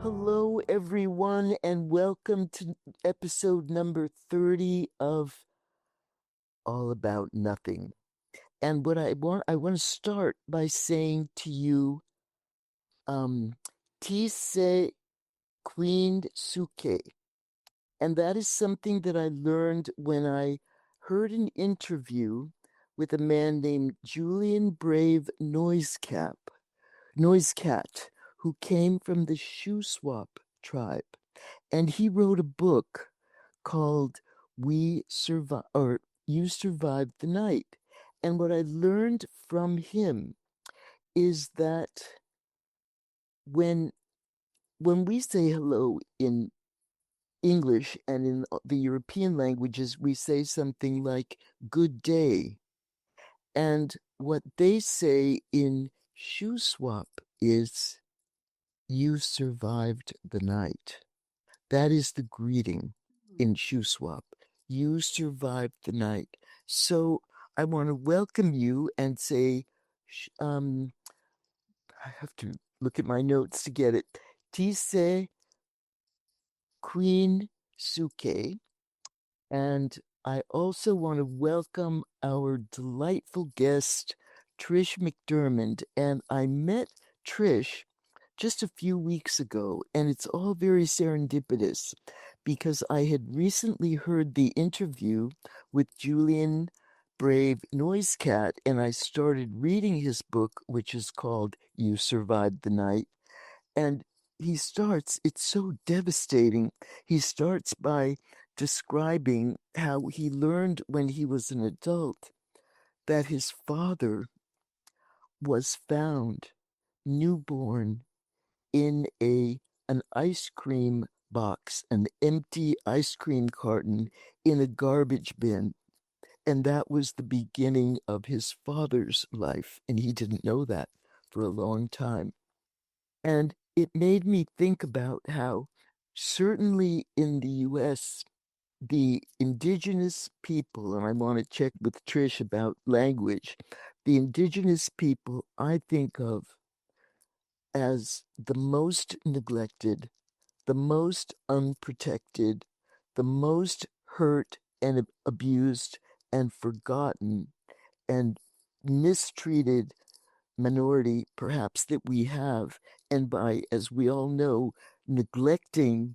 Hello, everyone, and welcome to episode number 30 of All About Nothing. And what I want to start by saying to you, Tise Queen Suke. And that is something that I learned when I heard an interview with a man named Julian Brave Noisecat, who came from the Shuswap tribe. And he wrote a book called We Survive or You Survived the Night. And what I learned from him is that when we say hello in English and in the European languages, we say something like good day. And what they say in Shuswap is you survived the night. That is the greeting in Shuswap. You survived the night. So I want to welcome you and say, I have to look at my notes to get it. Tise Queen Suke. And I also want to welcome our delightful guest, Trish McOrmond. And I met Trish just a few weeks ago, and it's all very serendipitous because I had recently heard the interview with Julian Brave Noisecat, and I started reading his book, which is called You Survived the Night. And it's so devastating. He starts by describing how he learned when he was an adult that his father was found newborn in an ice cream box, an empty ice cream carton in a garbage bin. And that was the beginning of his father's life. And he didn't know that for a long time. And it made me think about how certainly in the US, the indigenous people, and I want to check with Trish about language, the indigenous people I think of as the most neglected, the most unprotected, the most hurt and abused and forgotten and mistreated minority perhaps that we have, and by, as we all know, neglecting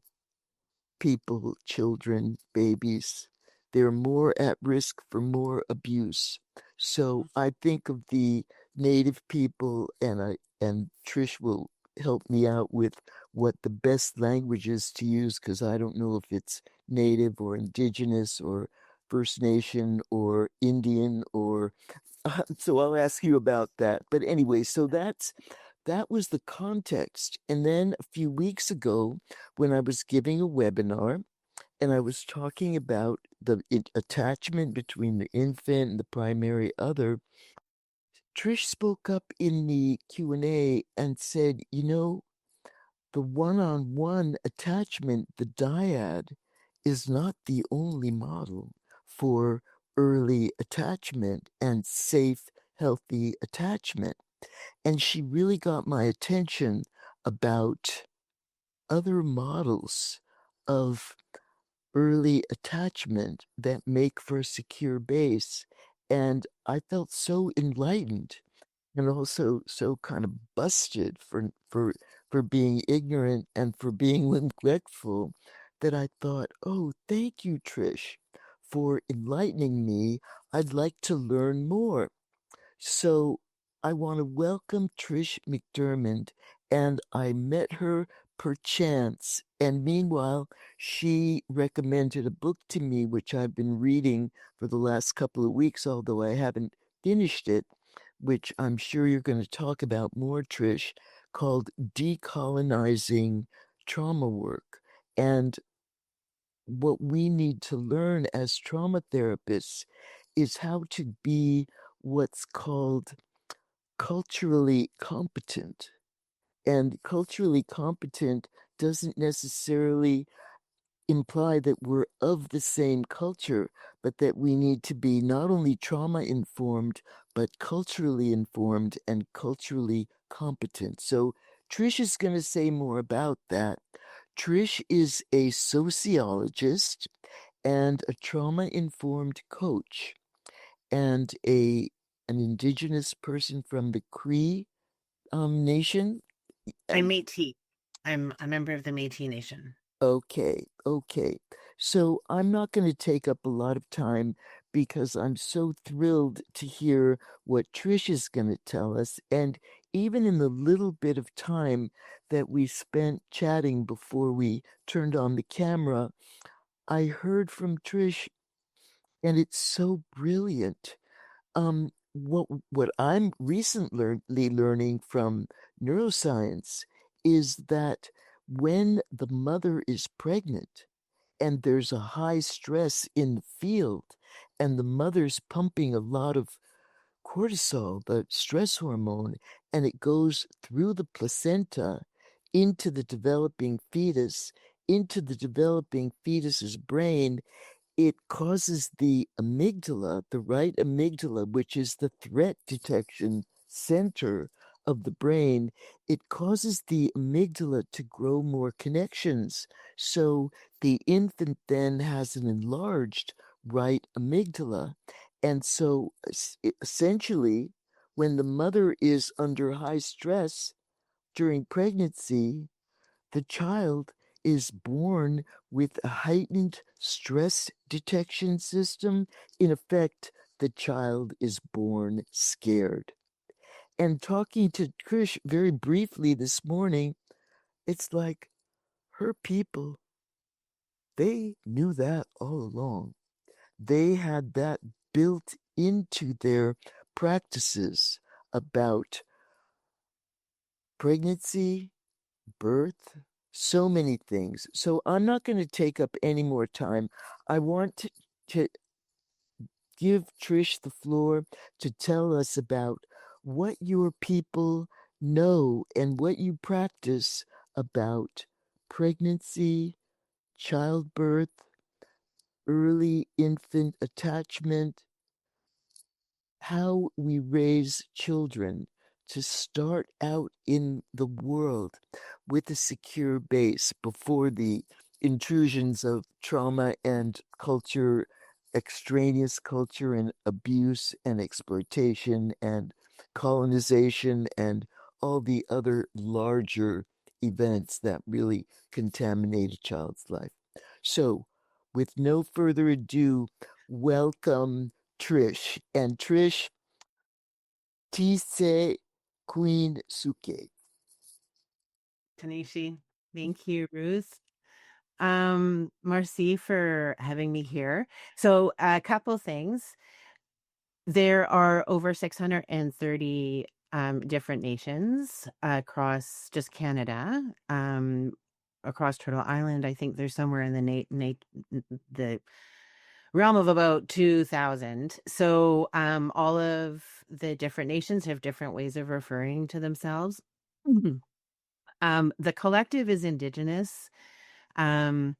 people, children, babies, they're more at risk for more abuse. So I think of the Native people, and Trish will help me out with what the best language is to use, because I don't know if it's Native or Indigenous or First Nation or Indian or so I'll ask you about that. But anyway, so that was the context. And then a few weeks ago, when I was giving a webinar and I was talking about the attachment between the infant and the primary other, Trish spoke up in the Q&A and said, the one-on-one attachment, the dyad, is not the only model for early attachment and safe, healthy attachment. And she really got my attention about other models of early attachment that make for a secure base. And I felt so enlightened and also so kind of busted for being ignorant and for being neglectful that I thought, oh, thank you, Trish, for enlightening me. I'd like to learn more. So I want to welcome Trish McOrmond, and I met her perchance. And meanwhile, she recommended a book to me, which I've been reading for the last couple of weeks, although I haven't finished it, which I'm sure you're going to talk about more, Trish, called Decolonizing Trauma Work. And what we need to learn as trauma therapists is how to be what's called culturally competent. And culturally competent doesn't necessarily imply that we're of the same culture, but that we need to be not only trauma informed, but culturally informed and culturally competent. So Trish is going to say more about that. Trish is a sociologist and a trauma-informed coach and an Indigenous person from the Cree Nation. I'm Métis. I'm a member of the Métis Nation. Okay, okay. So I'm not going to take up a lot of time because I'm so thrilled to hear what Trish is going to tell us. And even in the little bit of time that we spent chatting before we turned on the camera, I heard from Trish, and it's so brilliant. What I'm recently learning from neuroscience is that when the mother is pregnant and there's a high stress in the field and the mother's pumping a lot of cortisol, the stress hormone, and it goes through the placenta into the developing fetus, into the developing fetus's brain, it causes the amygdala, the right amygdala, which is the threat detection center of the brain, it causes the amygdala to grow more connections. So the infant then has an enlarged right amygdala. And so essentially, when the mother is under high stress during pregnancy, the child is born with a heightened stress detection system. In effect, the child is born scared. And talking to Trish very briefly this morning, it's like her people, they knew that all along. They had that built into their practices about pregnancy, birth, so many things. So I'm not going to take up any more time. I want to give Trish the floor to tell us about what your people know and what you practice about pregnancy, childbirth, early infant attachment, how we raise children to start out in the world with a secure base before the intrusions of trauma and culture, extraneous culture and abuse and exploitation and colonization and all the other larger events that really contaminate a child's life. So, with no further ado, welcome Trish. And Trish, Tise Queen Suke. Tanishi, thank you, Ruth. Marcy for having me here. So a couple things. There are over 630 different nations across just Canada. Across Turtle Island, I think there's somewhere in the realm of about 2,000. So all of the different nations have different ways of referring to themselves. Mhm. The collective is Indigenous. Um,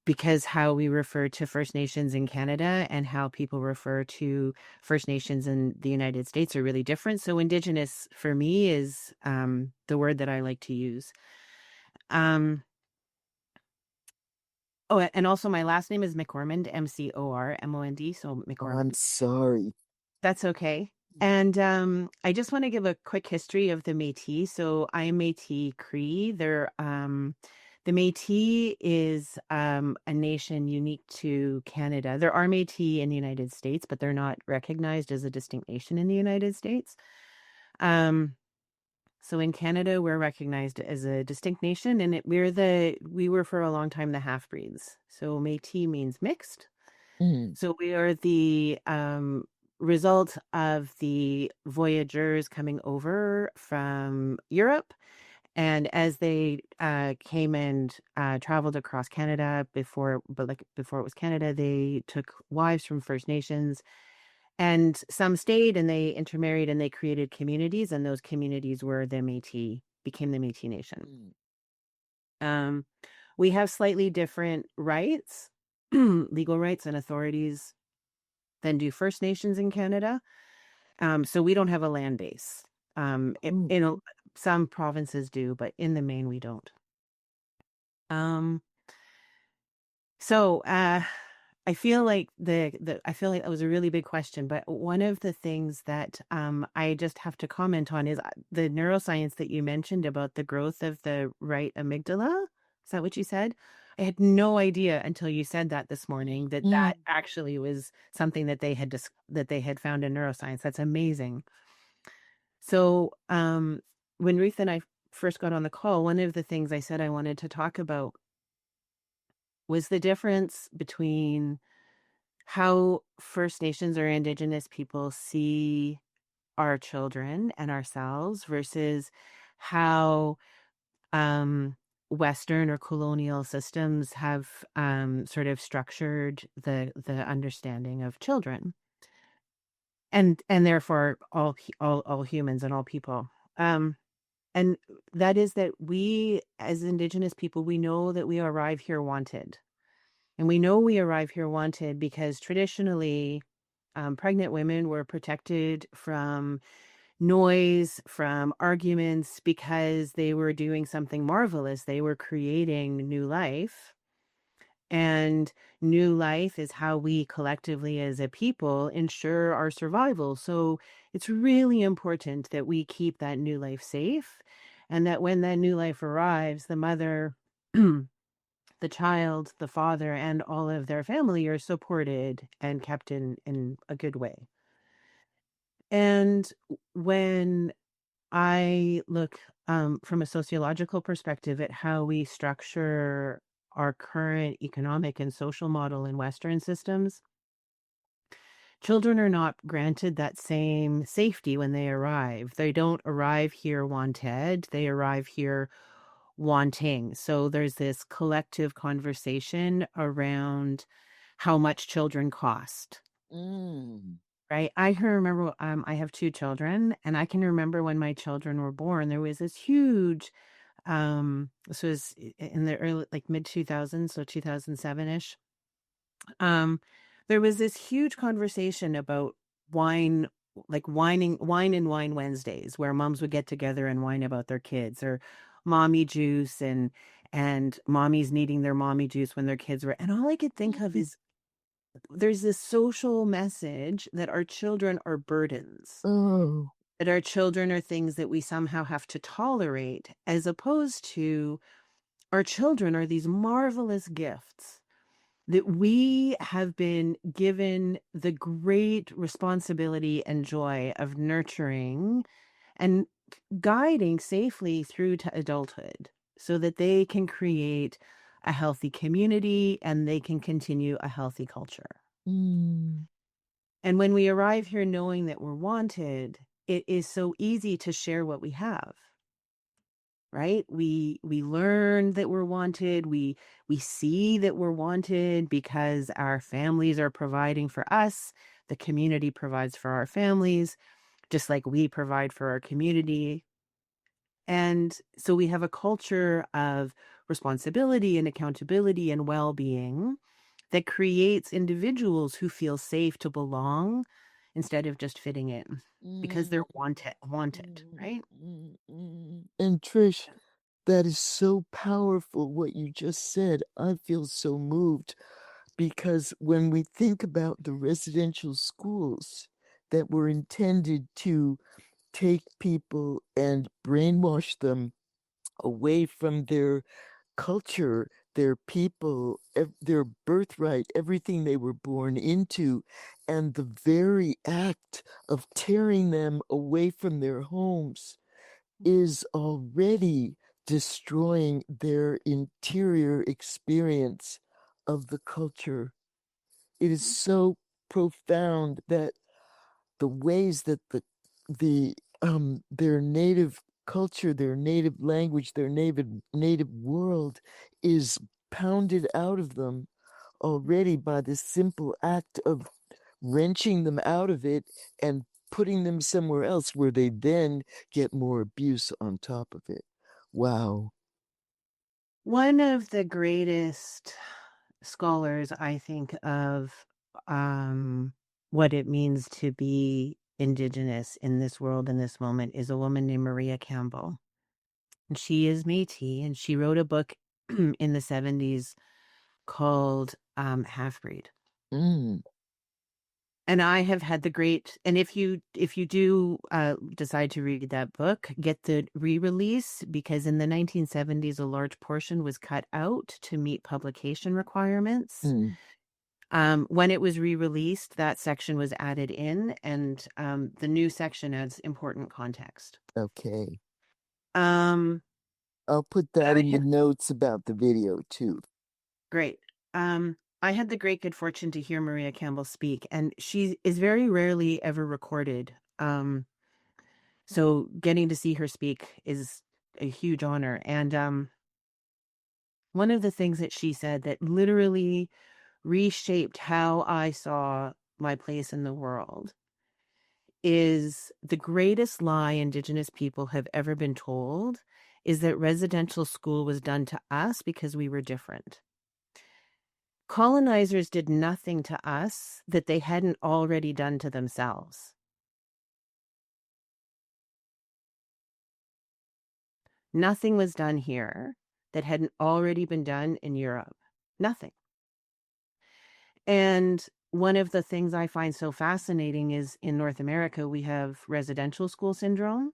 because how we refer to First Nations in Canada and how people refer to First Nations in the United States are really different. So Indigenous for me is the word that I like to use. Oh, and also my last name is McOrmond, McOrmond. So Oh, McOrmond. I'm sorry. That's okay. And I just want to give a quick history of the Métis. So I am Métis Cree. The Métis is a nation unique to Canada. There are Métis in the United States, but they're not recognized as a distinct nation in the United States. So in Canada, we're recognized as a distinct nation, and we were for a long time the half-breeds. So Métis means mixed. Mm. So we are the result of the voyageurs coming over from Europe. And as they came and traveled across Canada before it was Canada, they took wives from First Nations, and some stayed and they intermarried and they created communities, and those communities were became the Métis Nation. Mm. Um, We have slightly different rights, legal rights and authorities than do First Nations in Canada. So we don't have a land base. Mm, Some provinces do, but in the main, we don't. Um, so I feel like I feel like that was a really big question, but one of the things that I just have to comment on is the neuroscience that you mentioned about the growth of the right amygdala. Is that what you said? I had no idea until you said that this morning that mm, that actually was something that that they had found in neuroscience. That's amazing. So, when Ruth and I first got on the call, one of the things I said I wanted to talk about was the difference between how First Nations or Indigenous people see our children and ourselves versus how Western or colonial systems have sort of structured the understanding of children and therefore all humans and all people. Um, and that is that we as Indigenous people, we know that we arrive here wanted. And we know we arrive here wanted because traditionally, pregnant women were protected from noise, from arguments, because they were doing something marvelous. They were creating new life. And new life is how we collectively as a people ensure our survival. So it's really important that we keep that new life safe and that when that new life arrives, the mother, the child, the father, and all of their family are supported and kept in a good way. And when I look from a sociological perspective at how we structure our current economic and social model in Western systems, children are not granted that same safety when they arrive. They don't arrive here wanted, they arrive here wanting. So there's this collective conversation around how much children cost. mm, Right. I can remember, I have two children, and I can remember when my children were born, there was this huge, this was in the early, like mid 2000s, so 2007-ish. Um, there was this huge conversation about wine, like wine and wine Wednesdays, where moms would get together and whine about their kids, or mommy juice and mommies needing their mommy juice when their kids were, and all I could think of mm. is there's this social message that our children are burdens, Oh, that our children are things that we somehow have to tolerate, as opposed to our children are these marvelous gifts that we have been given the great responsibility and joy of nurturing and guiding safely through to adulthood so that they can create a healthy community and they can continue a healthy culture. mm, And when we arrive here knowing that we're wanted, it is so easy to share what we have, right? We learn that we're wanted. We see that we're wanted because our families are providing for us. The community provides for our families, just like we provide for our community. And so we have a culture of responsibility and accountability and well-being that creates individuals who feel safe to belong instead of just fitting in because mm, they're wanted, mm, right? And Trish, that is so powerful what you just said. I feel so moved because when we think about the residential schools that were intended to take people and brainwash them away from their culture, their people, their birthright, everything they were born into, and the very act of tearing them away from their homes is already destroying their interior experience of the culture. It is so profound that the ways that the their native culture, their native language, their native world is pounded out of them already by this simple act of wrenching them out of it and putting them somewhere else where they then get more abuse on top of it. Wow. One of the greatest scholars, I think, of what it means to be Indigenous in this world in this moment is a woman named Maria Campbell. And she is Métis, and she wrote a book in the 70s called Half Breed. Mm, And I have had the great, and if you do decide to read that book, get the re-release, because in the 1970s a large portion was cut out to meet publication requirements. mm, When it was re-released, that section was added in, and the new section adds important context. okay. Um, I'll put that I in the had notes about the video too. great. I had the great good fortune to hear Maria Campbell speak, and she is very rarely ever recorded. So getting to see her speak is a huge honor. And one of the things that she said that literally reshaped how I saw my place in the world is the greatest lie Indigenous people have ever been told is that residential school was done to us because we were different. Colonizers did nothing to us that they hadn't already done to themselves. Nothing was done here that hadn't already been done in Europe. Nothing. And one of the things I find so fascinating is in North America, we have residential school syndrome.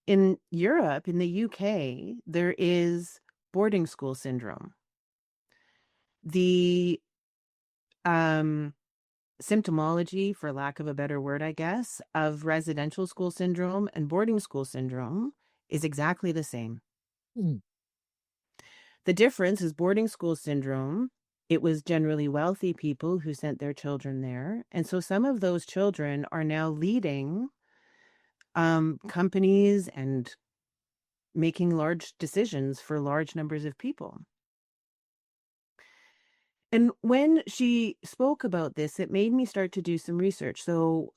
In Europe, in the UK, there is boarding school syndrome. The um, symptomology, for lack of a better word, I guess, of residential school syndrome and boarding school syndrome is exactly the same. Mm, The difference is boarding school syndrome. It was generally wealthy people who sent their children there. And so some of those children are now leading companies and making large decisions for large numbers of people. And when she spoke about this, it made me start to do some research. So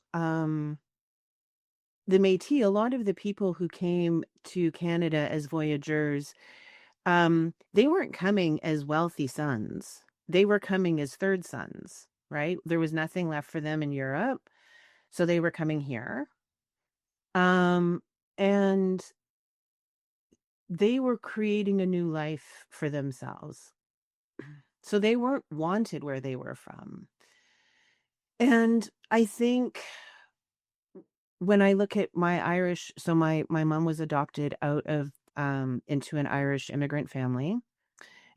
the Métis, a lot of the people who came to Canada as voyageurs, they weren't coming as wealthy sons. They were coming as third sons, right? There was nothing left for them in Europe, so they were coming here. And they were creating a new life for themselves. So they weren't wanted where they were from. And I think when I look at my Irish, so my mom was adopted out of into an Irish immigrant family.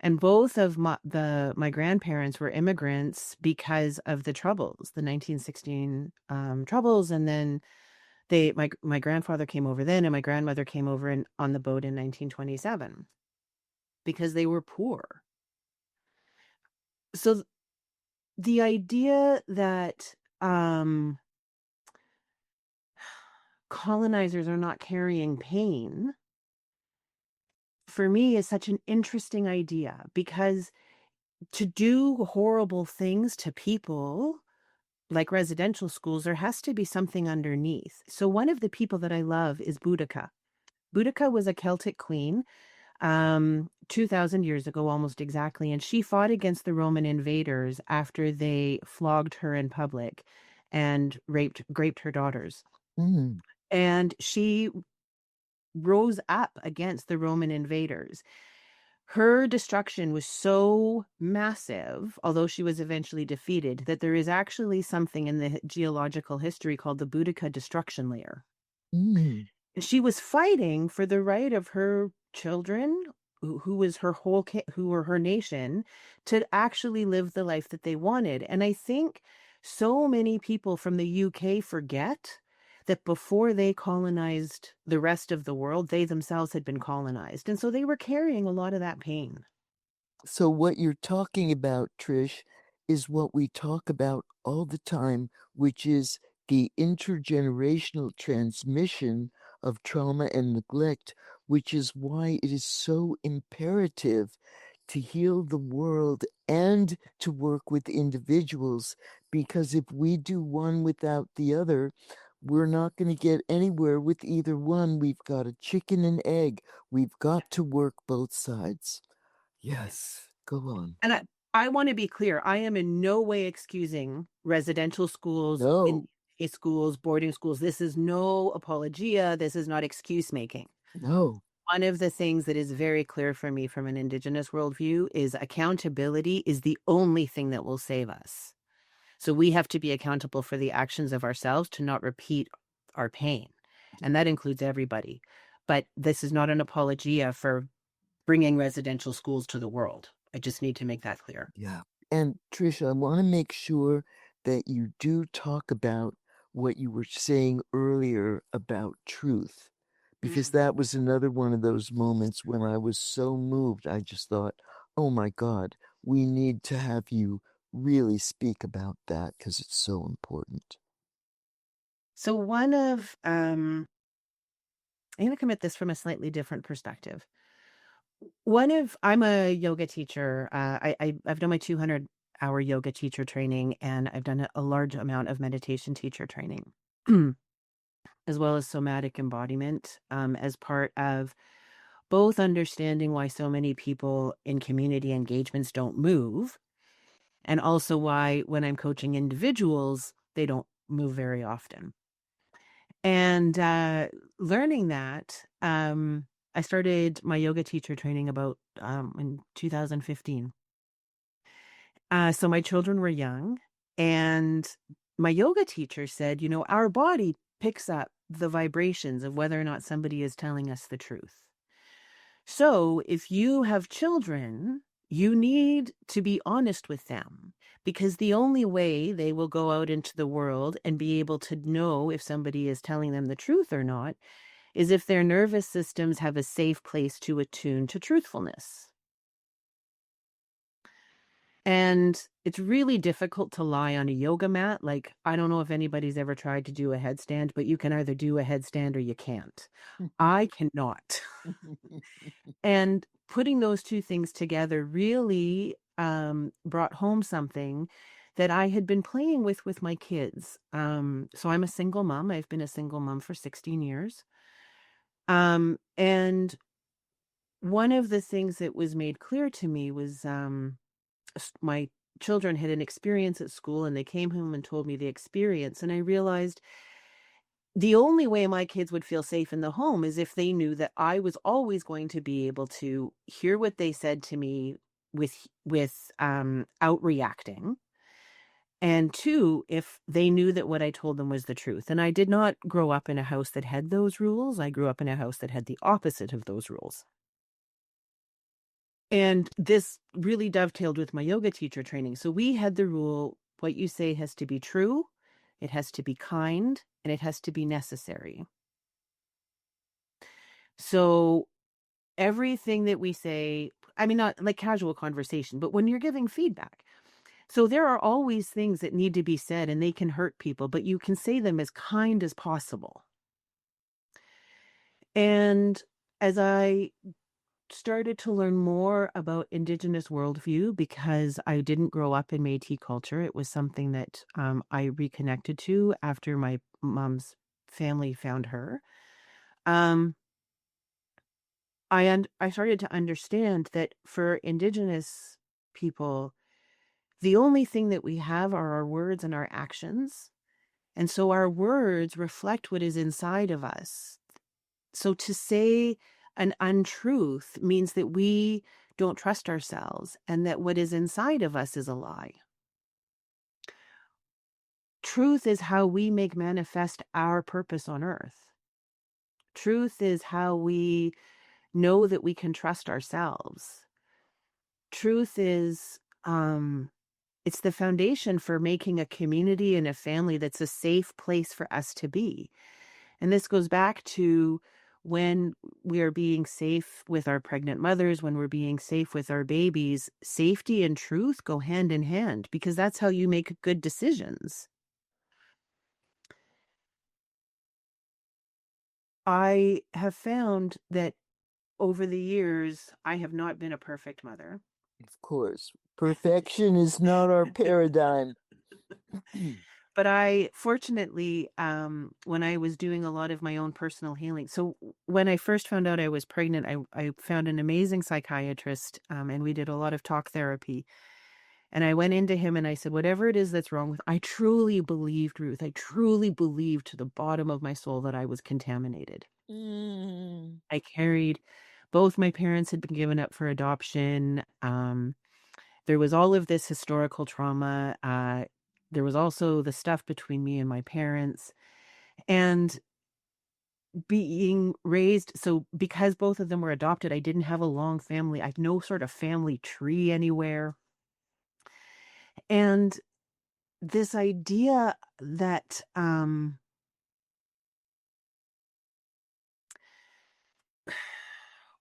And both of my grandparents were immigrants because of the Troubles, the 1916 Troubles, and then my grandfather came over then, and my grandmother came over on the boat in 1927 because they were poor. So the idea that colonizers are not carrying pain for me is such an interesting idea, because to do horrible things to people like residential schools, there has to be something underneath. So one of the people that I love is Boudica. Boudica was a Celtic queen 2,000 years ago, almost exactly, and she fought against the Roman invaders after they flogged her in public and raped her daughters. mm, And she rose up against the Roman invaders. Her destruction was so massive, although she was eventually defeated, that there is actually something in the geological history called the Boudica destruction layer. mm. She was fighting for the right of her children, who was her who were her nation, to actually live the life that they wanted. And I think so many people from the UK forget that before they colonized the rest of the world, they themselves had been colonized. And so they were carrying a lot of that pain. So, what you're talking about, Trish, is what we talk about all the time, which is the intergenerational transmission of trauma and neglect, which is why it is so imperative to heal the world and to work with individuals. Because if we do one without the other, we're not going to get anywhere with either one. We've got a chicken and egg. We've got to work both sides. Yes, go on. And I want to be clear. I am in no way excusing residential schools, No, in schools, boarding schools. This is no apologia. This is not excuse making. no. One of the things that is very clear for me from an Indigenous worldview is accountability is the only thing that will save us. So we have to be accountable for the actions of ourselves to not repeat our pain. And that includes everybody. But this is not an apologia for bringing residential schools to the world. I just need to make that clear. Yeah. And Trish, I want to make sure that you do talk about what you were saying earlier about truth, because that was another one of those moments when I was so moved. I just thought, oh my God, we need to have you really speak about that because it's so important. So one of I'm going to come at this from a slightly different perspective. I'm a yoga teacher. I've done my 200-hour yoga teacher training, and I've done a large amount of meditation teacher training, as well as somatic embodiment, as part of both understanding why so many people in community engagements don't move, and also why when I'm coaching individuals, they don't move very often. And learning that, I started my yoga teacher training about in 2015. So my children were young, and my yoga teacher said, our body picks up the vibrations of whether or not somebody is telling us the truth. So if you have children, you need to be honest with them, because the only way they will go out into the world and be able to know if somebody is telling them the truth or not is if their nervous systems have a safe place to attune to truthfulness. And it's really difficult to lie on a yoga mat. Like, I don't know if anybody's ever tried to do a headstand, but you can either do a headstand or you can't. I cannot. And putting those two things together really brought home something that I had been playing with my kids. So I'm a single mom. I've been a single mom for 16 years. And one of the things that was made clear to me was my children had an experience at school, and they came home and told me the experience. And I realized the only way my kids would feel safe in the home is if they knew that I was always going to be able to hear what they said to me without reacting. And two, if they knew that what I told them was the truth. And I did not grow up in a house that had those rules. I grew up in a house that had the opposite of those rules. And this really dovetailed with my yoga teacher training. So we had the rule, what you say has to be true, it has to be kind, and it has to be necessary. So everything that we say, I mean, not like casual conversation, but when you're giving feedback. So there are always things that need to be said, and they can hurt people, but you can say them as kind as possible. And as I started to learn more about Indigenous worldview, because I didn't grow up in Métis culture, it was something that I reconnected to after my mom's family found her. Um, I started to understand that for Indigenous people, the only thing that we have are our words and our actions. And so our words reflect what is inside of us. So to say an untruth means that we don't trust ourselves and that what is inside of us is a lie. Truth is how we make manifest our purpose on earth. Truth is how we know that we can trust ourselves. Truth is it's the foundation for making a community and a family that's a safe place for us to be. And this goes back to when we are being safe with our pregnant mothers, when we're being safe with our babies, safety and truth go hand in hand, because that's how you make good decisions. I have found that over the years, I have not been a perfect mother. Of course, perfection is not our paradigm. But I fortunately, when I was doing a lot of my own personal healing, so when I first found out I was pregnant, I found an amazing psychiatrist, and we did a lot of talk therapy. And I went into him and I said, whatever it is that's wrong with, I truly believed, Ruth, I truly believed to the bottom of my soul that I was contaminated. Mm, I carried, both my parents had been given up for adoption. There was all of this historical trauma. There was also the stuff between me and my parents. And being raised, so because both of them were adopted, I didn't have a long family. I had no sort of family tree anywhere. And this idea that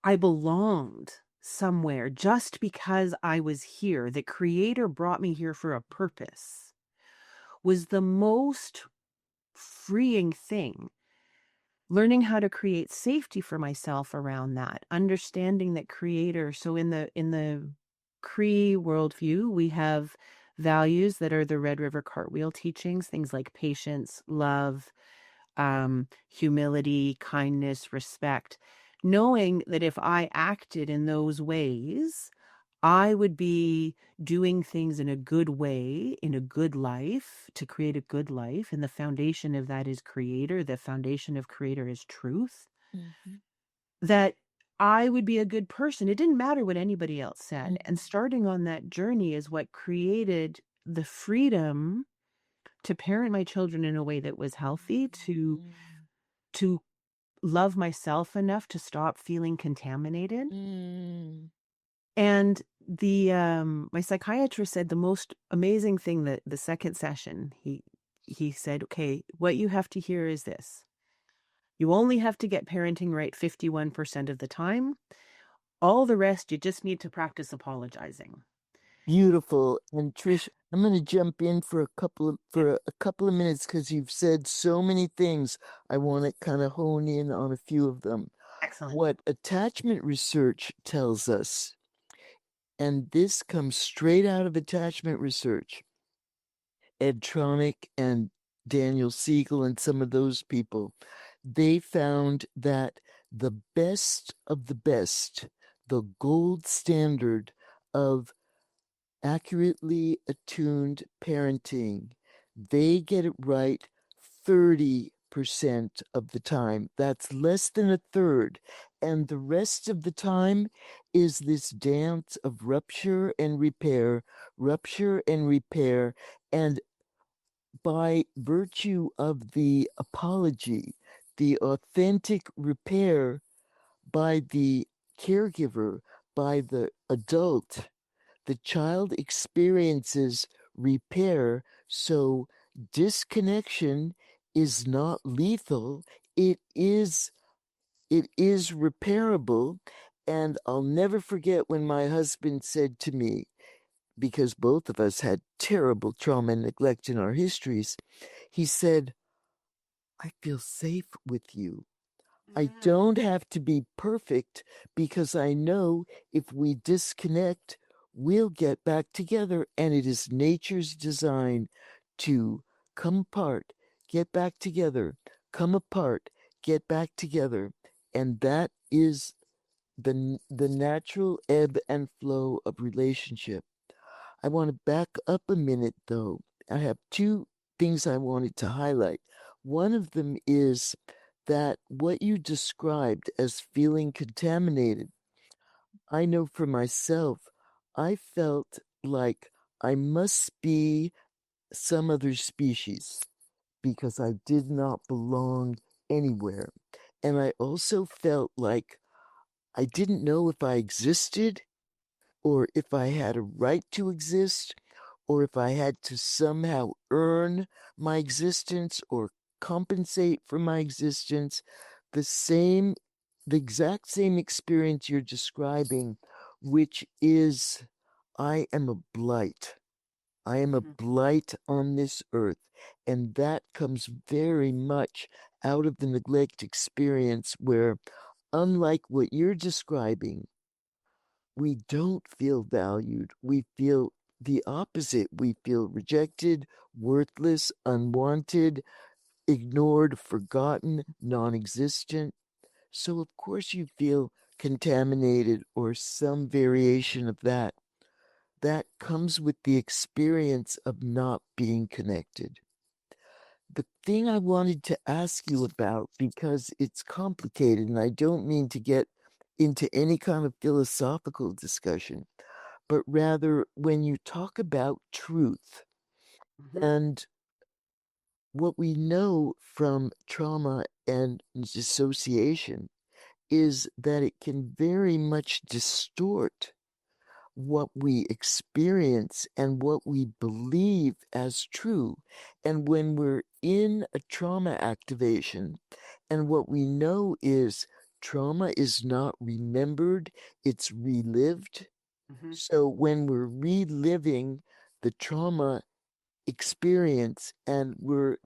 I belonged somewhere just because I was here, the creator brought me here for a purpose, was the most freeing thing. Learning how to create safety for myself around that, understanding that creator. So in the Cree worldview, we have values that are the Red River Cartwheel teachings, things like patience, love, humility, kindness, respect, knowing that if I acted in those ways, I would be doing things in a good way, in a good life, to create a good life. And the foundation of that is creator. The foundation of creator is truth. mhm, That I would be a good person. It didn't matter what anybody else said. And mhm, starting on that journey is what created the freedom to parent my children in a way that was healthy, to love myself enough to stop feeling contaminated. mm. And the my psychiatrist said the most amazing thing, that the second session, he said, okay, what you have to hear is this. You only have to get parenting right 51% of the time. All the rest, you just need to practice apologizing. Beautiful. And Trish, I'm going to jump in for Yeah, a couple of minutes because you've said so many things. I want to kind of hone in on a few of them. excellent. What attachment research tells us, and this comes straight out of attachment research, Ed Tronick and Daniel Siegel and some of those people, they found that the best of the best, the gold standard of accurately attuned parenting, they get it right 30% of the time. That's less than a third. And the rest of the time is this dance of rupture and repair. And by virtue of the apology, the authentic repair by the caregiver, by the adult, the child experiences repair. So disconnection is not lethal. It is repairable. And I'll never forget when my husband said to me, because both of us had terrible trauma and neglect in our histories, he said, I feel safe with you. I don't have to be perfect because I know if we disconnect, we'll get back together. And it is nature's design to come apart, get back together, come apart, get back together. And that is the natural ebb and flow of relationship. I want to back up a minute, though. I have two things I wanted to highlight. One of them is that what you described as feeling contaminated, I know for myself, I felt like I must be some other species because I did not belong anywhere. And I also felt like I didn't know if I existed or if I had a right to exist, or if I had to somehow earn my existence or compensate for my existence. The same, the exact same experience you're describing, which is I am a blight. I am a Mhm. blight on this earth. And that comes very much out of the neglect experience where, unlike what you're describing, we don't feel valued. We feel the opposite. We feel rejected, worthless, unwanted, ignored, forgotten, non existent. So, of course, you feel contaminated or some variation of that. That comes with the experience of not being connected. The thing I wanted to ask you about, because it's complicated and I don't mean to get into any kind of philosophical discussion, but rather when you talk about truth Mhm. and what we know from trauma and dissociation is that it can very much distort what we experience and what we believe as true. And when we're in a trauma activation, and what we know is trauma is not remembered, it's relived. Mhm. So when we're reliving the trauma experience and we're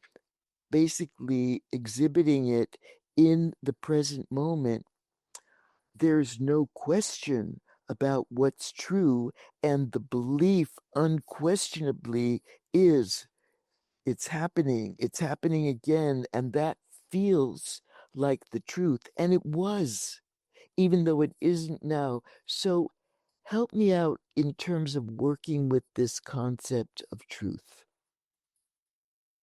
basically exhibiting it in the present moment, there's no question about what's true, and the belief unquestionably is it's happening again, and that feels like the truth. And it was, even though it isn't now. So help me out in terms of working with this concept of truth.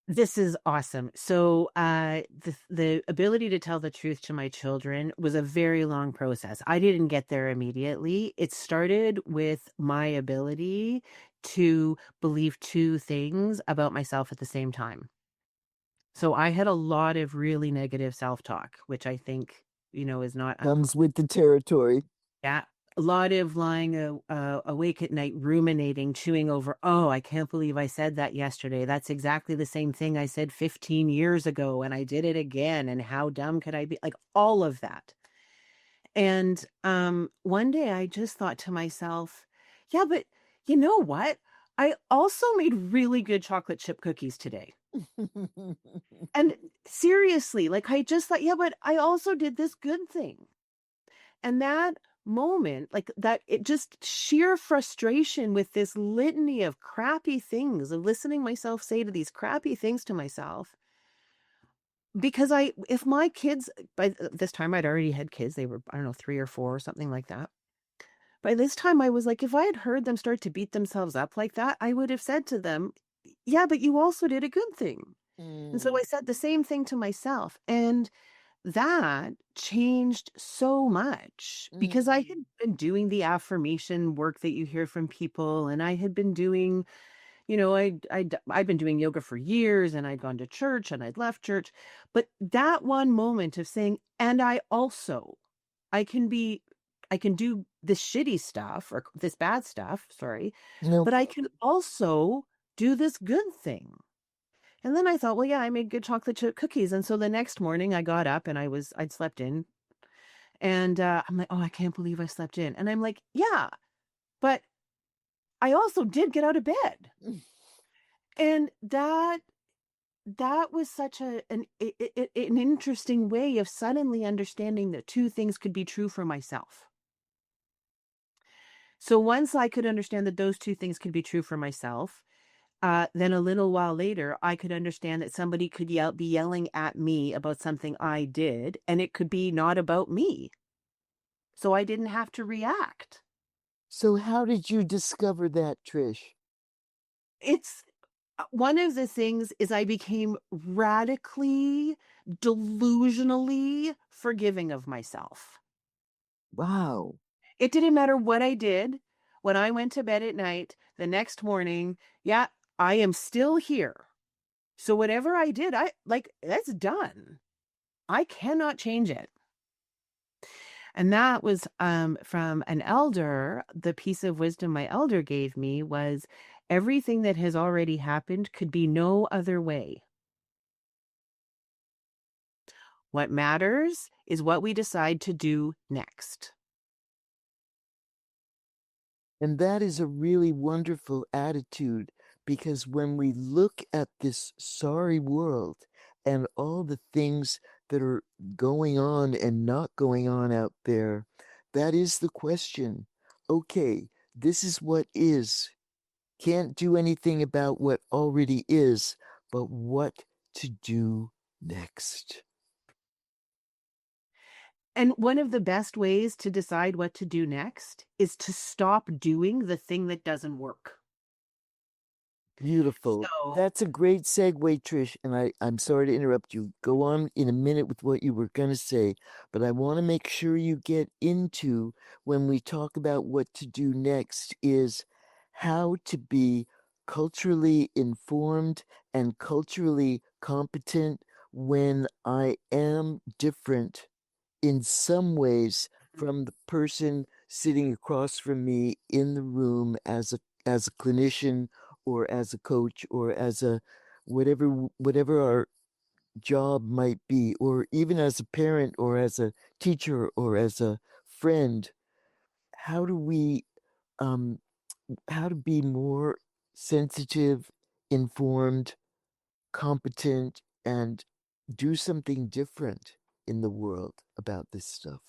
This is awesome. So, the ability to tell the truth to my children was a very long process. I didn't get there immediately. It started with my ability to believe two things about myself at the same time. So I had a lot of really negative self-talk, which I think, is not Comes with the territory. yeah, a lot of lying awake at night, ruminating, chewing over, oh, I can't believe I said that yesterday. That's exactly the same thing I said 15 years ago, and I did it again. And how dumb could I be? Like all of that. And one day I just thought to myself, yeah, but you know what? I also made really good chocolate chip cookies today. And seriously, like I just thought, yeah, but I also did this good thing. And that moment, like that, it just sheer frustration with this litany of crappy things, of listening myself say to these crappy things to myself. Because if my kids, by this time I'd already had kids, they were, I don't know, 3 or 4 or something like that. By this time, I was like, if I had heard them start to beat themselves up like that, I would have said to them, yeah, but you also did a good thing. And so Mm, I said the same thing to myself. And that changed so much because I mm. had been doing the affirmation work that you hear from people, and I had been doing, I'd been doing yoga for years, and I'd gone to church and I'd left church. But that one moment of saying, and I can be, I can do this shitty stuff or this bad stuff, sorry, No. but I can also do this good thing. And then I thought, well, yeah, I made good chocolate chip cookies. And so the next morning I got up and I'd slept in. And I'm like, oh, I can't believe I slept in. And I'm like, yeah, but I also did get out of bed. And that was such an interesting way of suddenly understanding that two things could be true for myself. So once I could understand that those two things could be true for myself, then a little while later, I could understand that somebody could be yelling at me about something I did, and it could be not about me. So I didn't have to react. So how did you discover that, Trish? It's one of the things is I became radically, delusionally forgiving of myself. Wow. It didn't matter what I did when I went to bed at night, the next morning, yeah, I am still here. So whatever I did, I like that's done. I cannot change it. And that was from an elder. The piece of wisdom my elder gave me was everything that has already happened could be no other way. What matters is what we decide to do next. And that is a really wonderful attitude, because when we look at this sorry world and all the things that are going on and not going on out there, that is the question. Okay, this is what is. can't do anything about what already is, but what to do next. And one of the best ways to decide what to do next is to stop doing the thing that doesn't work. Beautiful. So That's a great segue, Trish. And I'm sorry to interrupt you. Go on in a minute with what you were going to say, but I want to make sure you get into when we talk about what to do next is how to be culturally informed and culturally competent when I am different in some ways from the person sitting across from me in the room as a clinician or as a coach or as a whatever our job might be, or even as a parent or as a teacher or as a friend. How do we um how to be more sensitive, informed, competent, and do something different in the world about this stuff?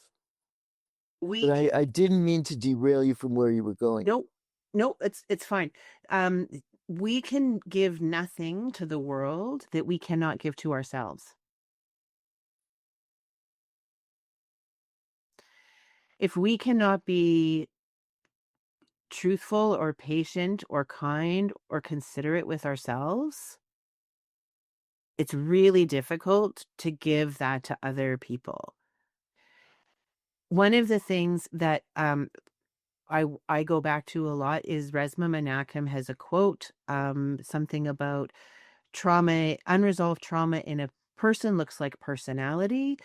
But we I didn't mean to derail you from where you were going. no, no, it's fine. Um, we can give nothing to the world that we cannot give to ourselves. If we cannot be truthful or patient or kind or considerate with ourselves, it's really difficult to give that to other people. One of the things that I go back to a lot is Resmaa Menakem has a quote, something about trauma, unresolved trauma in a person looks like personality,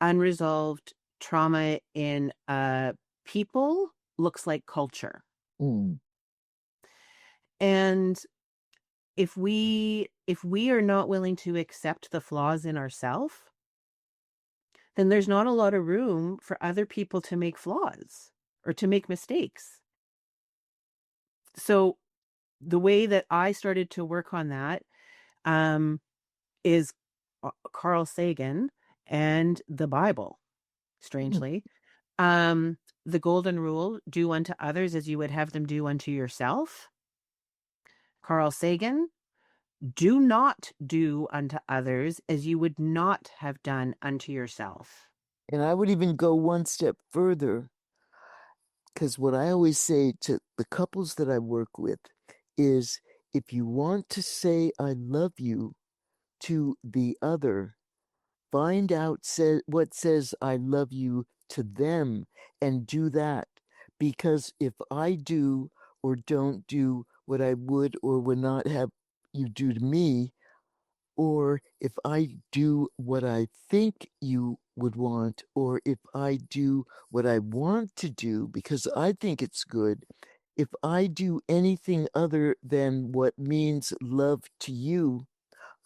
unresolved trauma in a people looks like culture. Mm. And if we are not willing to accept the flaws in ourselves, then there's not a lot of room for other people to make flaws or to make mistakes. So the way that I started to work on that is Carl Sagan and the Bible, Mm. strangely. The golden rule, do unto others as you would have them do unto yourself. Carl Sagan, do not do unto others as you would not have done unto yourself. And I would even go one step further, because what I always say to the couples that I work with is if you want to say I love you to the other, find out what says I love you to them and do that. Because if I do or don't do what I would or would not have you do to me, or if I do what I think you would want, or if I do what I want to do because I think it's good, if I do anything other than what means love to you,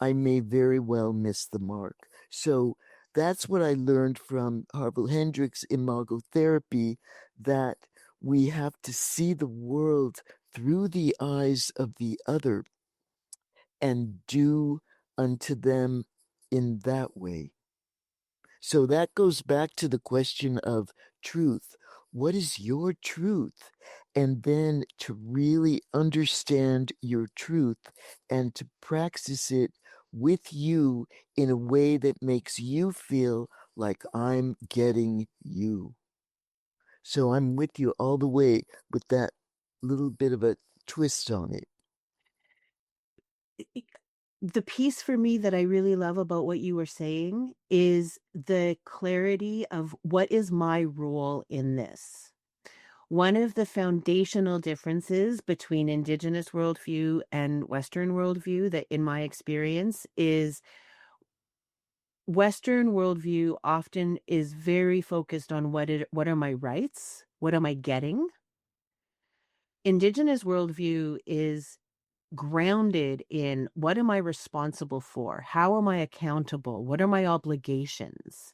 I may very well miss the mark. So that's what I learned from Harville Hendrix imago therapy, that we have to see the world through the eyes of the other and do unto them in that way. So that goes back to the question of truth. What is your truth? And then to really understand your truth and to practice it with you in a way that makes you feel like I'm getting you. So I'm with you all the way with that little bit of a twist on it. The piece for me that I really love about what you were saying is the clarity of what is my role in this. One of the foundational differences between Indigenous worldview and Western worldview, that in my experience, is Western worldview often is very focused on what are my rights? What am I getting? Indigenous worldview is grounded in what am I responsible for? How am I accountable? What are my obligations?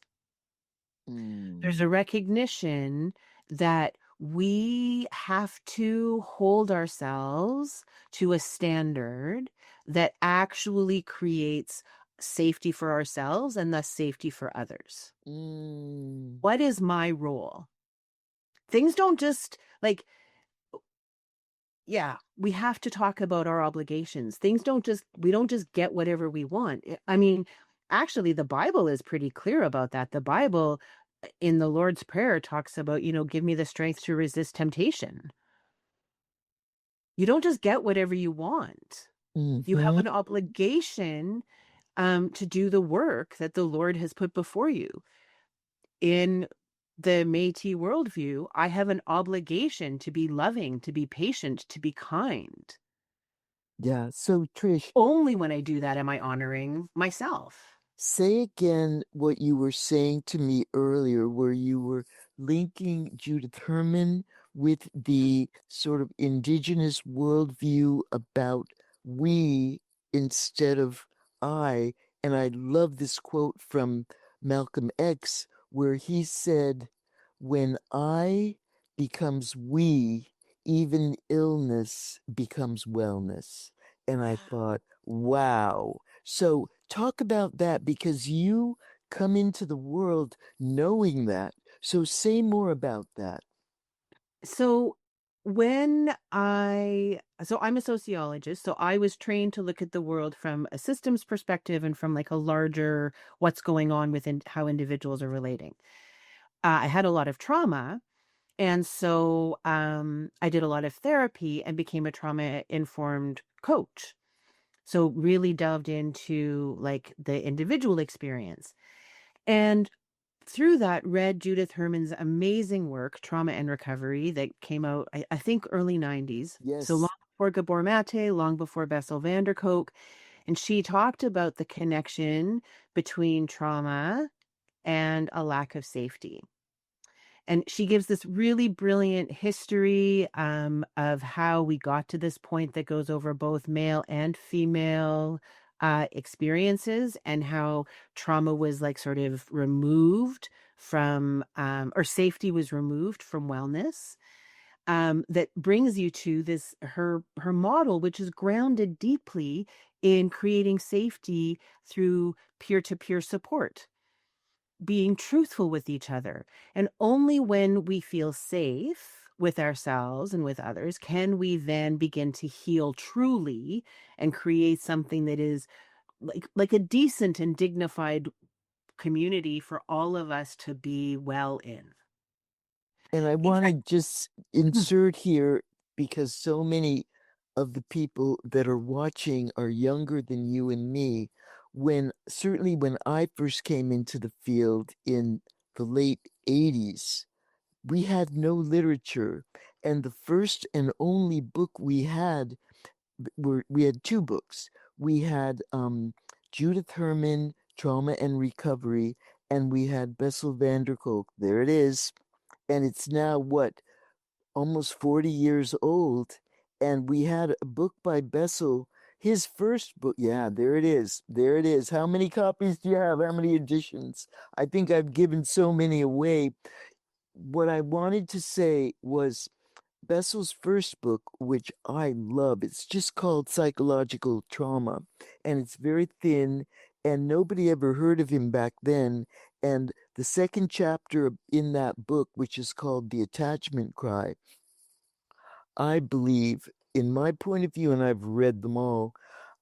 Mm. There's a recognition that we have to hold ourselves to a standard that actually creates safety for ourselves and thus safety for others. Mm. What is my role? Things don't just like yeah, we have to talk about our obligations. Things don't just, we don't just get whatever we want. I mean, actually, the Bible is pretty clear about that. The Bible in the Lord's Prayer talks about, give me the strength to resist temptation. You don't just get whatever you want. You have Hmm. an obligation to do the work that the Lord has put before you. In the Métis worldview, I have an obligation to be loving, to be patient, to be kind. Yeah. So, Trish, Only when I do that am I honoring myself. say again what you were saying to me earlier, where you were linking Judith Herman with the sort of indigenous worldview about we instead of I. And I love this quote from Malcolm X, where he said, when I becomes we, even illness becomes wellness. And I thought, wow. So talk about that, because you come into the world knowing that. So say more about that. So so I'm a sociologist, so I was trained to look at the world from a systems perspective and from like a larger what's going on within how individuals are relating. I had a lot of trauma. And so I did a lot of therapy and became a trauma informed coach. So really delved into like the individual experience. And through that, read Judith Herman's amazing work, Trauma and Recovery, that came out, I think, early 90s. So long Yes. before Gabor Mate, long before Bessel van der Kolk. And she talked about the connection between trauma and a lack of safety. And she gives this really brilliant history of how we got to this point that goes over both male and female experiences, and how trauma was like sort of removed from, or safety was removed from wellness. That brings you to this her model, which is grounded deeply in creating safety through peer-to-peer support, being truthful with each other. And only when we feel safe with ourselves and with others can we then begin to heal truly and create something that is like a decent and dignified community for all of us to be well in. And I In want to fact, just insert here, because so many of the people that are watching are younger than you and me. Certainly when I first came into the field in the late 80s, we had no literature. And the first and only book we had we had two books. We had Judith Herman, Trauma and Recovery, and we had Bessel van der Kolk. There it is. And it's now what, almost 40 years old. And we had a book by Bessel, his first book. Yeah, there it is. There it is. How many copies do you have? How many editions? I think I've given so many away. What I wanted to say was Bessel's first book, which I love, it's just called Psychological Trauma, and it's very thin, and nobody ever heard of him back then. And the second chapter in that book, which is called The Attachment Cry, I believe, in my point of view, and I've read them all,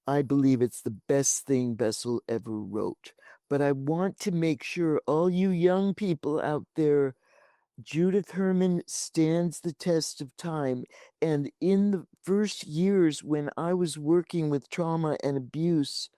I believe it's the best thing Bessel ever wrote. But I want to make sure all you young people out there, Judith Herman stands the test of time. And in the first years when I was working with trauma and abuse,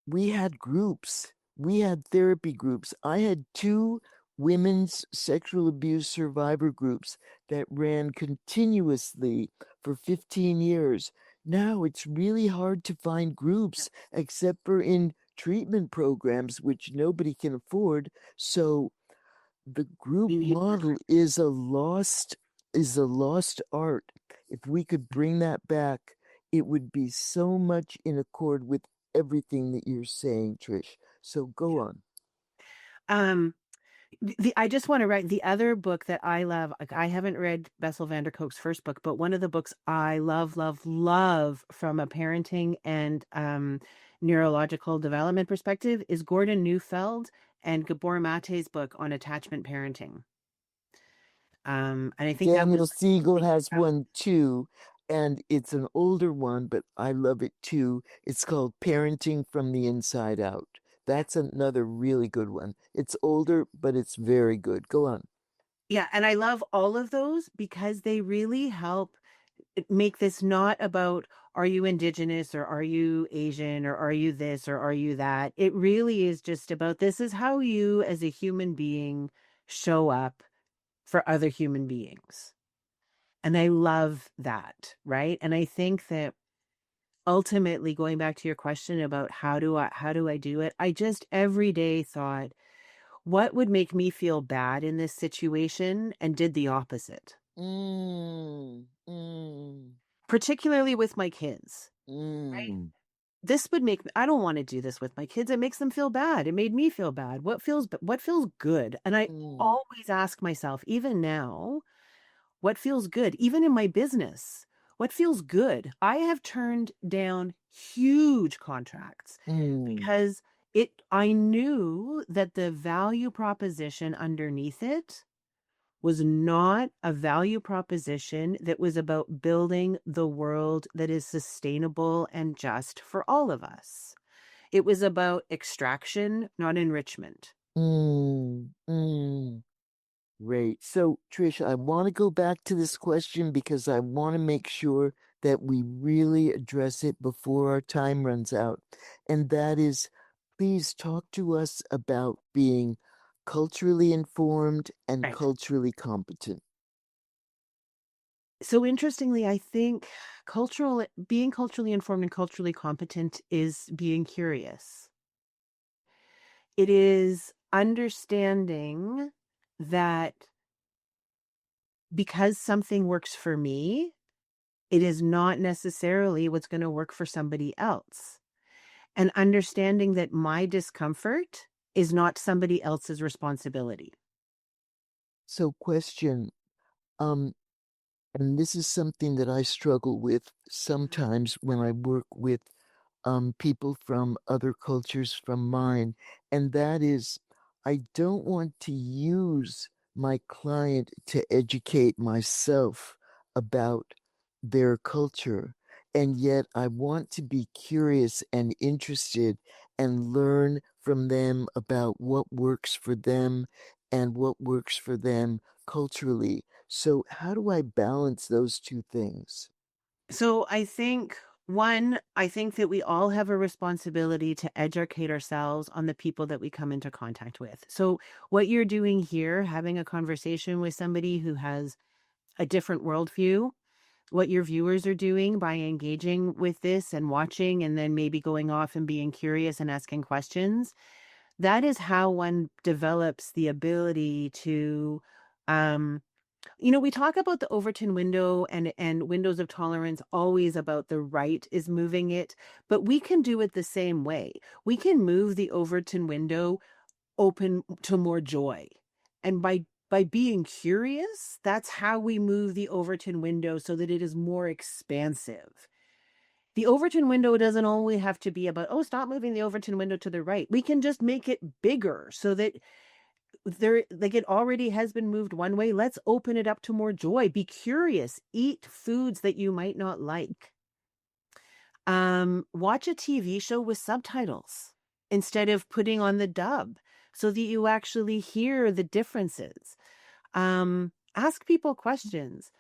we had groups, we had therapy groups. I had two women's sexual abuse survivor groups that ran continuously for 15 years. Now it's really hard to find groups except for in treatment programs, which nobody can afford. So the group model is a lost art. If we could bring that back, it would be so much in accord with everything that you're saying, Trish. So go on. um I just want to write the other book that I love. Like, I haven't read Bessel van der Kolk's first book, but one of the books I love, love, love from a parenting and neurological development perspective is Gordon Neufeld and Gabor Mate's book on attachment parenting. And I think that Daniel was Siegel something has about, one too, and it's an older one, but I love it too. It's called Parenting from the Inside Out. That's another really good one. It's older, but it's very good. Go on. yeah, and I love all of those because they really help make this not about are you Indigenous or are you Asian or are you this or are you that. It really is just about this is how you as a human being show up for other human beings. And I love that, right? And I think that ultimately going back to your question about how do I do it? I just every day thought what would make me feel bad in this situation and did the opposite, Mm, mm, particularly with my kids. Right? mm, This would make I don't want to do this with my kids. It makes them feel bad. It made me feel bad. What feels good? And I mm, always ask myself, even now, what feels good? Even in my business, what feels good? I have turned down huge contracts mm, because I knew that the value proposition underneath it was not a value proposition that was about building the world that is sustainable and just for all of us. It was about extraction, not enrichment. mm. Great. So, Trish, I want to go back to this question because I want to make sure that we really address it before our time runs out. And that is, please talk to us about being culturally informed and Right. culturally competent. So interestingly, I think being culturally informed and culturally competent is being curious. It is understanding that because something works for me, it is not necessarily what's going to work for somebody else. And understanding that my discomfort is not somebody else's responsibility. So, question, um, and this is something that I struggle with sometimes when I work with people from other cultures from mine, and that is I don't want to use my client to educate myself about their culture, and yet I want to be curious and interested and learn from them about what works for them and what works for them culturally. So, how do I balance those two things? So I think I think that we all have a responsibility to educate ourselves on the people that we come into contact with. So what you're doing here, having a conversation with somebody who has a different worldview, what your viewers are doing by engaging with this and watching and then maybe going off and being curious and asking questions, that is how one develops the ability to um we talk about the Overton window and windows of tolerance always about the right is moving it, but we can do it the same way. We can move the Overton window open to more joy. And by being curious, that's how we move the Overton window so that it is more expansive. The Overton window doesn't always have to be about, oh, stop moving the Overton window to the right. We can just make it bigger so that it already has been moved one way. Let's open it up to more joy. Be curious. Eat foods that you might not like. Watch a TV show with subtitles instead of putting on the dub so that you actually hear the differences. Ask people questions.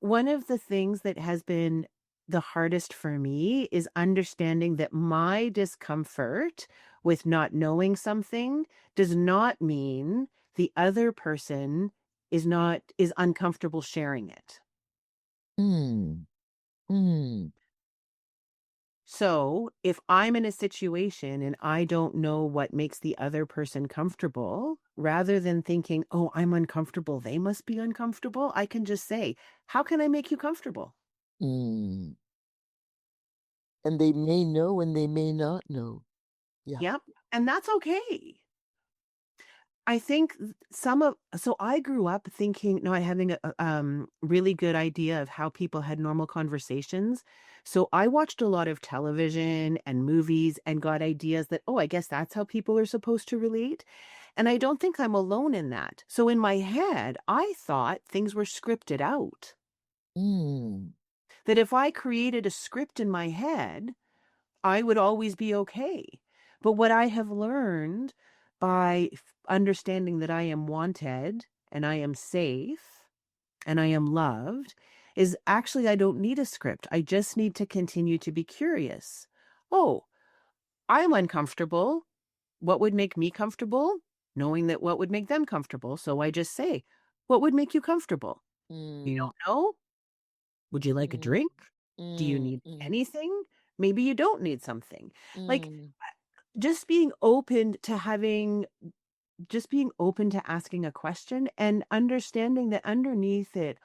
One of the things that has been the hardest for me is understanding that my discomfort with not knowing something does not mean the other person is uncomfortable sharing it. Hmm. Hmm. So, if I'm in a situation and I don't know what makes the other person comfortable, rather than thinking, "Oh, I'm uncomfortable, they must be uncomfortable," I can just say, "How can I make you comfortable?" Hmm. And they may know and they may not know. Yeah. Yep. And that's okay. I think some of so I grew up thinking not having a really good idea of how people had normal conversations. So I watched a lot of television and movies and got ideas that, oh, I guess that's how people are supposed to relate. And I don't think I'm alone in that. So in my head, I thought things were scripted out. Mm, That if I created a script in my head, I would always be okay. But what I have learned by understanding that I am wanted and I am safe and I am loved is actually I don't need a script. I just need to continue to be curious. Oh, I'm uncomfortable. What would make me comfortable? Knowing that what would make them comfortable. So I just say, what would make you comfortable? You mm, don't know? Would you like a mm, drink? Do you mm, need mm, anything? Maybe you don't need something. Like mm, just being open to just being open to asking a question and understanding that underneath it,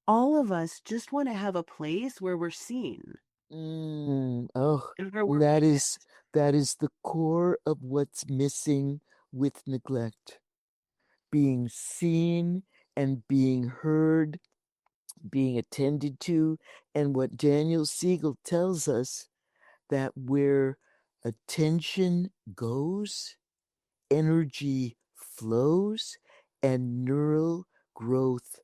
all of us just want to have a place where we're seen mm. Oh, and where we're that is witnessed. that is the core of what's missing with neglect. Being seen and being heard, being attended to, and what Daniel Siegel tells us that where attention goes, energy flows, and neural growth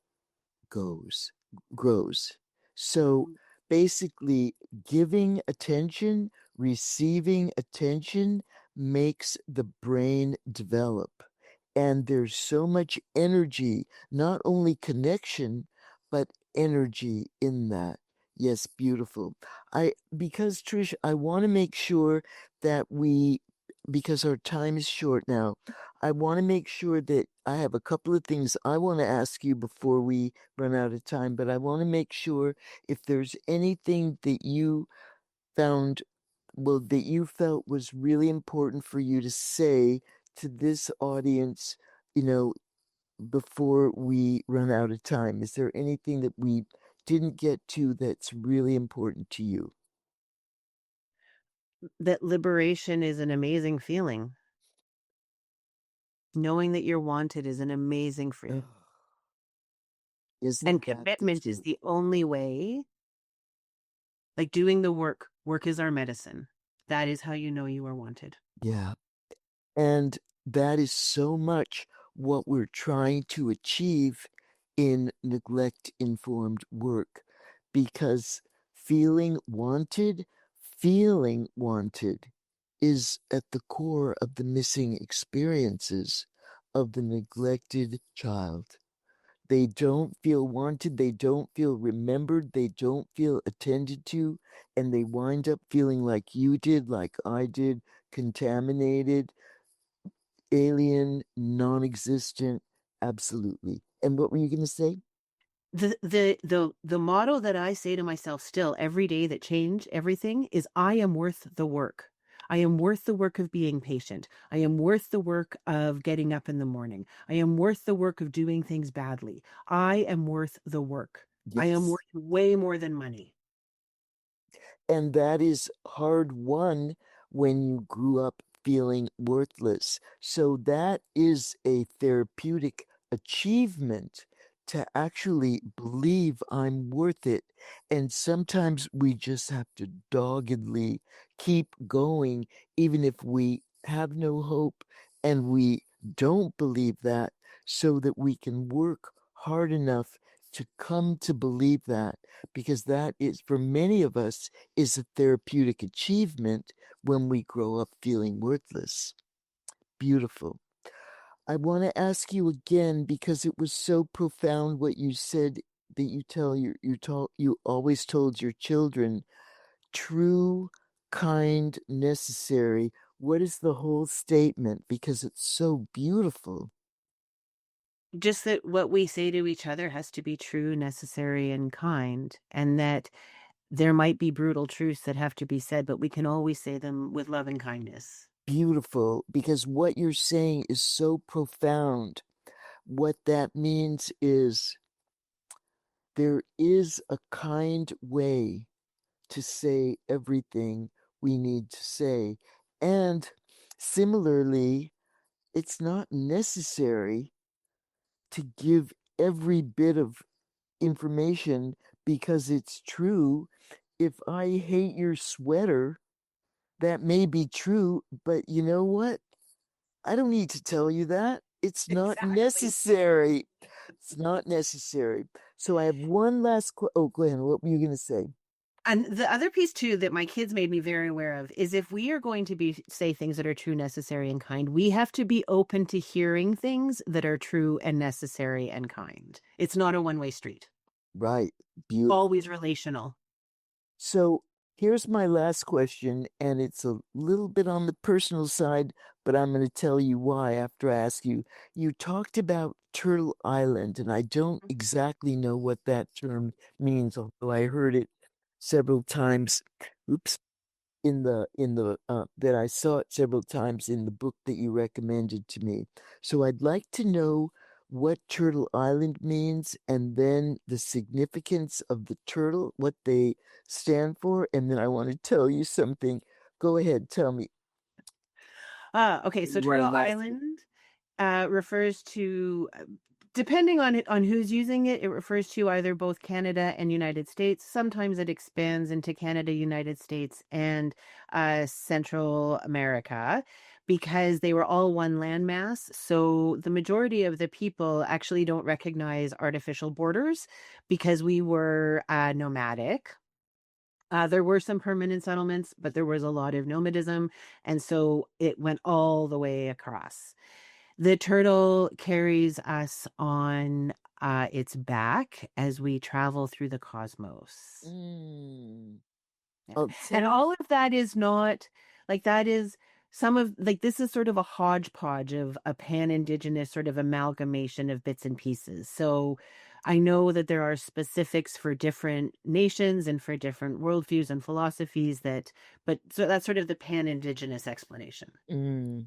goes grows. So basically, giving attention, receiving attention makes the brain develop. And there's so much energy, not only connection, but energy in that. Yes, beautiful. Because Trish, I want to make sure that because our time is short now, I want to make sure that I have a couple of things I want to ask you before we run out of time, but I want to make sure if there's anything that you found, well, that you felt was really important for you to say to this audience, you know, before we run out of time. Is there anything that we didn't get to that's really important to you? That liberation is an amazing feeling. Knowing that you're wanted is an amazing Oh, feeling. isn't And that the commitment is truth? the only way, like doing the work. Work is our medicine. That is how you know you are wanted. Yeah. And that is so much what we're trying to achieve in neglect informed work because feeling wanted is at the core of the missing experiences of the neglected child. They don't feel wanted, they don't feel remembered, they don't feel attended to, and they wind up feeling like you did, like I did, contaminated, alien, non-existent, absolutely. And what were you going to say? The motto that I say to myself still every day that change everything is I am worth the work. I am worth the work of being patient. I am worth the work of getting up in the morning. I am worth the work of doing things badly. I am worth the work. I am Yes. worth way more than money. And that is hard won when you grew up feeling worthless. So that is a therapeutic achievement to actually believe I'm worth it. And sometimes we just have to doggedly keep going, even if we have no hope and we don't believe that, so that we can work hard enough to come to believe that, because that is, for many of us, is a therapeutic achievement when we grow up feeling worthless. Beautiful. I want to ask you again because it was so profound what you said that you always told your children, true, kind, necessary. What is the whole statement? Because it's so beautiful. Just that what we say to each other has to be true, necessary, and kind, and that there might be brutal truths that have to be said, but we can always say them with love and kindness. Beautiful, because what you're saying is so profound. What that means is there is a kind way to say everything we need to say. And similarly, it's not necessary to give every bit of information because it's true. If I hate your sweater, that may be true, but you know what? I don't need to tell you that. It's not Exactly. necessary. It's not necessary. So I have one last oh, Glenn, what were you going to say? And the other piece too that my kids made me very aware of is if we are going to be say things that are true, necessary, and kind, we have to be open to hearing things that are true and necessary and kind. It's not a one-way street. Right. Beautiful. Always relational. So here's my last question, and it's a little bit on the personal side, but I'm going to tell you why after I ask you. You talked about Turtle Island, and I don't exactly know what that term means, although I heard it several times. Oops. In the that I saw it several times in the book that you recommended to me. So I'd like to know what Turtle Island means and then the significance of the turtle, what they stand for, and then I want to tell you something. Go ahead, tell me. Okay, so You want to Turtle laugh? Island refers to, depending on it, on who's using it, it refers to either both Canada and United States. Sometimes it expands into Canada, United States, and Central America because they were all one landmass. So the majority of the people actually don't recognize artificial borders because we were nomadic. There were some permanent settlements, but there was a lot of nomadism. And so it went all the way across. The turtle carries us on its back as we travel through the cosmos. Mm. Yeah. Oh, And all of that is not like that is some of like this is sort of a hodgepodge of a pan-indigenous sort of amalgamation of bits and pieces. So I know that there are specifics for different nations and for different worldviews and philosophies but so that's sort of the pan-indigenous explanation. mm,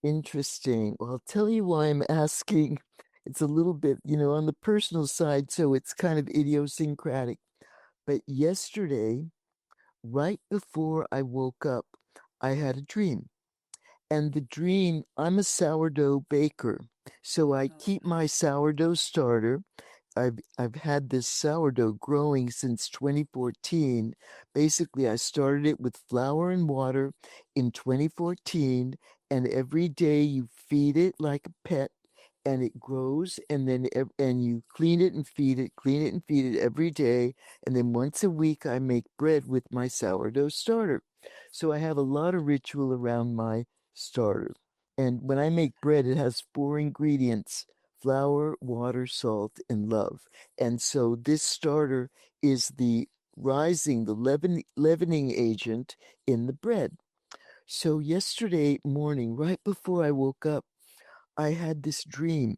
interesting. Well, I'll tell you why I'm asking. It's a little bit, on the personal side, so it's kind of idiosyncratic. But yesterday, right before I woke up, I had a dream. And the dream, I'm a sourdough baker. So I keep my sourdough starter. I've had this sourdough growing since 2014. Basically, I started it with flour and water in 2014, and every day you feed it like a pet, and it grows, and then and you clean it and feed it, clean it and feed it every day, and then once a week I make bread with my sourdough starter. So I have a lot of ritual around my starter. And when I make bread, it has four ingredients: flour, water, salt, and love. And so this starter is the leavening agent in the bread. So yesterday morning, right before I woke up, I had this dream.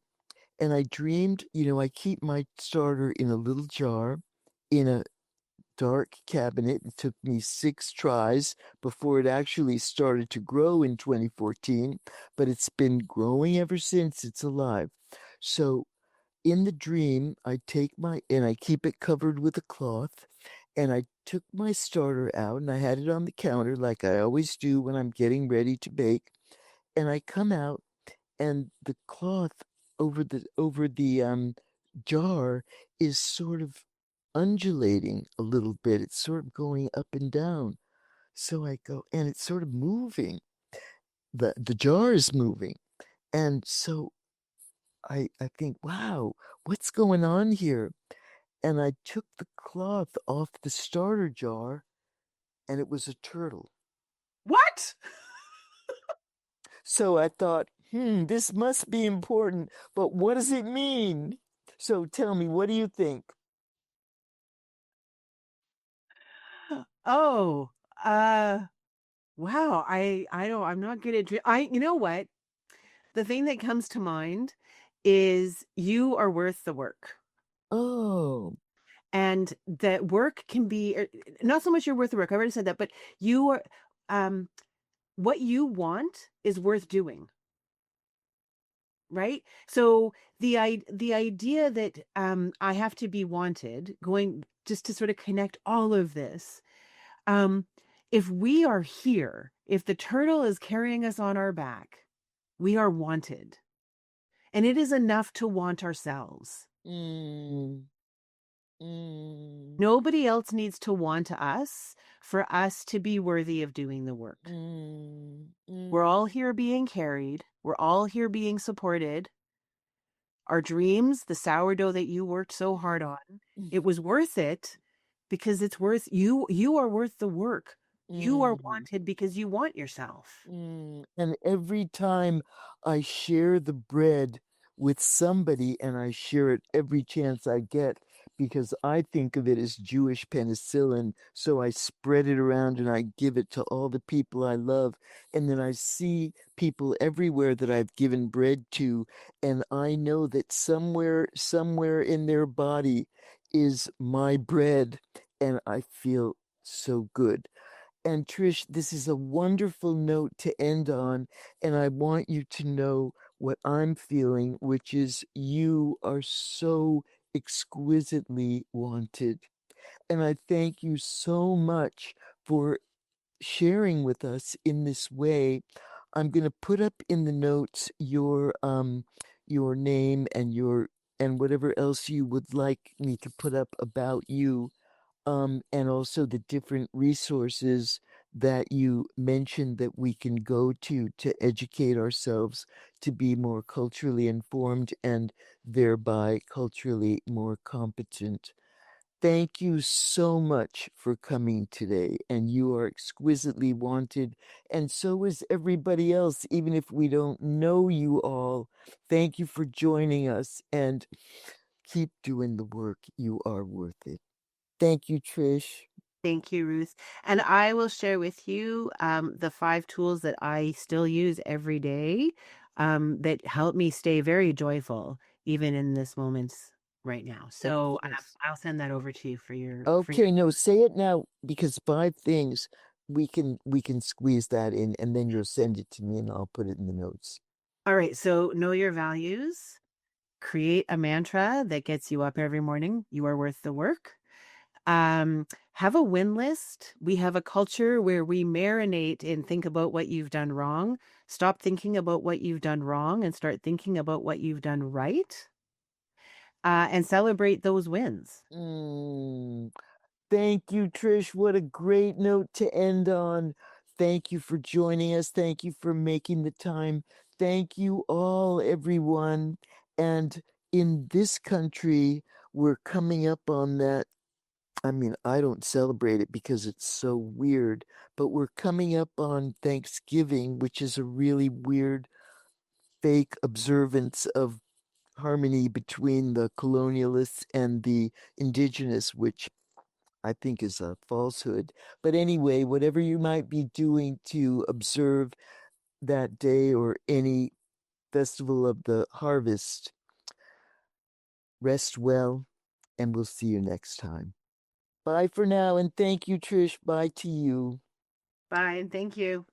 And I dreamed, I keep my starter in a little jar in a dark cabinet. It took me 6 tries before it actually started to grow in 2014, but it's been growing ever since. It's alive. So in the dream, and I keep it covered with a cloth, and I took my starter out and I had it on the counter like I always do when I'm getting ready to bake. And I come out and the cloth over the jar is sort of undulating a little bit. It's sort of going up and down. So I go, and it's sort of moving. The jar is moving. And so I think, wow, what's going on here? And I took the cloth off the starter jar, and it was a turtle. What? So I thought, this must be important, but what does it mean? So tell me, what do you think? Oh, uh wow. I'm not good at you know what? The thing that comes to mind is you are worth the work. Oh, And that work can be not so much you're worth the work. I already said that, but you are um what you want is worth doing, right? So the idea that I have to be wanted, going just to sort of connect all of this. Um if we are here, if the turtle is carrying us on our back, we are wanted. And it is enough to want ourselves. mm, mm, Nobody else needs to want us for us to be worthy of doing the work. mm, We're mm, all here being carried. We're all here being supported. Our dreams, the sourdough that you worked so hard on, it was worth it because it's worth you are worth the work. You are Mm. wanted because you want yourself. And every time I share the bread with somebody, and I share it every chance I get because I think of it as Jewish penicillin, so I spread it around and I give it to all the people I love. And then I see people everywhere that I've given bread to, and I know that somewhere in their body is my bread, and I feel so good. And Trish, this is a wonderful note to end on. And I want you to know what I'm feeling, which is you are so exquisitely wanted. And I thank you so much for sharing with us in this way. I'm going to put up in the notes your name and your and whatever else you would like me to put up about you, and also the different resources that you mentioned that we can go to educate ourselves to be more culturally informed and thereby culturally more competent. Thank you so much for coming today, and you are exquisitely wanted, and so is everybody else, even if we don't know you all. Thank you for joining us, and keep doing the work. You are worth it. Thank you, Trish. Thank you, Ruth. And I will share with you the 5 tools that I still use every day that help me stay very joyful, even in this moment right now. Oh, So yes. I'll send that over to you for your. Okay, no, say it now because 5 things we can squeeze that in, and then you'll send it to me and I'll put it in the notes. All right. So know your values. Create a mantra that gets you up every morning. You are worth the work. Have a win list. We have a culture where we marinate and think about what you've done wrong. Stop thinking about what you've done wrong and start thinking about what you've done right, and celebrate those wins. Mm, thank you, Trish. What a great note to end on. Thank you for joining us. Thank you for making the time. Thank you all, everyone. And in this country, we're coming up on that. I mean, I don't celebrate it because it's so weird, but we're coming up on Thanksgiving, which is a really weird, fake observance of harmony between the colonialists and the indigenous, which I think is a falsehood. But anyway, whatever you might be doing to observe that day or any festival of the harvest, rest well, and we'll see you next time. Bye for now, and thank you, Trish. Bye to you. Bye and thank you.